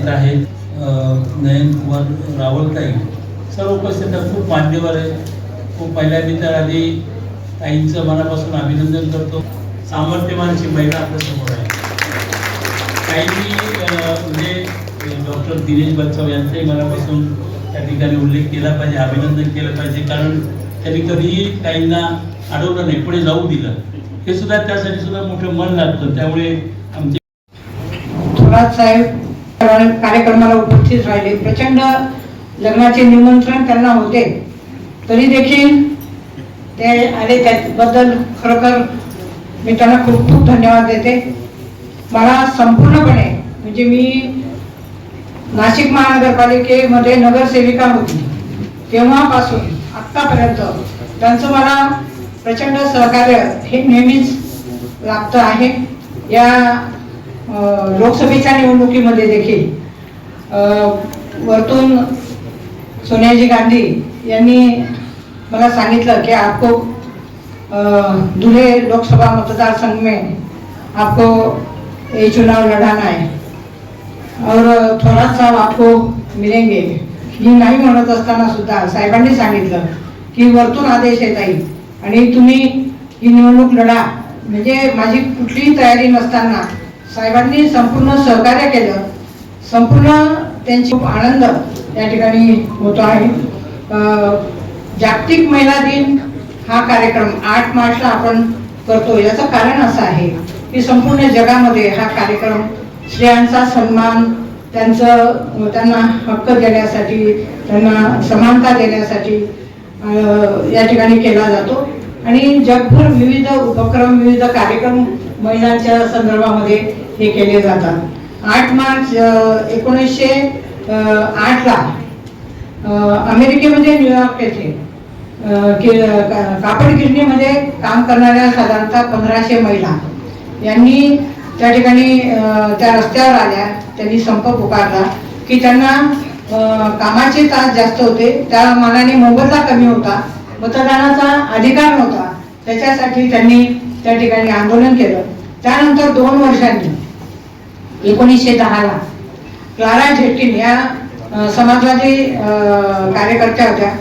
उपस्थित आहेत, नयन कुमार रावलताई, सर्व उपस्थित खूप मान्यवर आहे. खूप पहिल्या मी तर आधी ताईंचं मनापासून अभिनंदन करतो. सामर्थ्यवानची महिला आपल्या समोर आहे. ताईंनी म्हणजे डॉक्टर दिनेश बच्चाव यांचाही मनापासून त्या ठिकाणी उल्लेख केला पाहिजे, अभिनंदन केलं पाहिजे, कारण त्यांनी कधीही ताईंना अडवलं नाही, पुढे जाऊ दिलं. हे सुद्धा त्यासाठी सुद्धा मोठं मन लागतं. त्यामुळे आमचे थोरात साहेब कार्यक्रमाला उपस्थित राहिले. प्रचंड लग्नाचे निमंत्रण त्यांना होते, तरी देखील ते आले. त्याबद्दल खरोखर मी त्यांना खूप खूप धन्यवाद देते. मला संपूर्णपणे म्हणजे मी नाशिक महानगरपालिकेमध्ये नगरसेविका होती, तेव्हापासून आत्तापर्यंत त्यांचं मला प्रचंड सहकार्य हे नेहमीच लाभतं आहे. या लोकसभेच्या निवडणुकीमध्ये देखील वरतून सोनियाजी गांधी यांनी मला सांगितलं की आपको धुले लोकसभा मतदारसंघ में आपको ये चुनाव लड़ाना है और थोरात साहब आपको मिलेंगे. मी नाही म्हणत असताना सुद्धा साहेबांनी सांगितलं की वरतून आदेश येत आहे आणि तुम्ही ही निवडणूक लढा. म्हणजे माझी कुठलीही तयारी नसताना साहेबांनी संपूर्ण सहकार्य केलं. संपूर्ण त्यांची खूप आनंद या ठिकाणी होतो आहे. जागतिक महिला दिन हा कार्यक्रम 8 मार्चला आपण करतो. याचं कारण असं आहे की संपूर्ण जगामध्ये हा कार्यक्रम स्त्रियांचा सन्मान, त्यांना हक्क देण्यासाठी, त्यांना समानता देण्यासाठी या ठिकाणी केला जातो. आणि जगभर विविध उपक्रम, विविध कार्यक्रम महिलांच्या संदर्भामध्ये हे केले जातात. 8 मार्च 1908ला अमेरिकेमध्ये न्यूयॉर्क येथे कापड गिरणीमध्ये काम करणाऱ्या साधारणतः 1500 महिला यांनी त्या ठिकाणी त्या रस्त्यावर आल्या. त्यांनी संप पुकारला की त्यांना कामाचे तास जास्त होते, त्या मानाने मोबदला कमी होता, मतदानाचा अधिकार नव्हता. त्याच्यासाठी त्यांनी त्या ठिकाणी आंदोलन केलं. त्यानंतर 2 वर्षांनी 1910ला क्लारा झेटकिन या समाजवादी कार्यकर्त्या होत्या.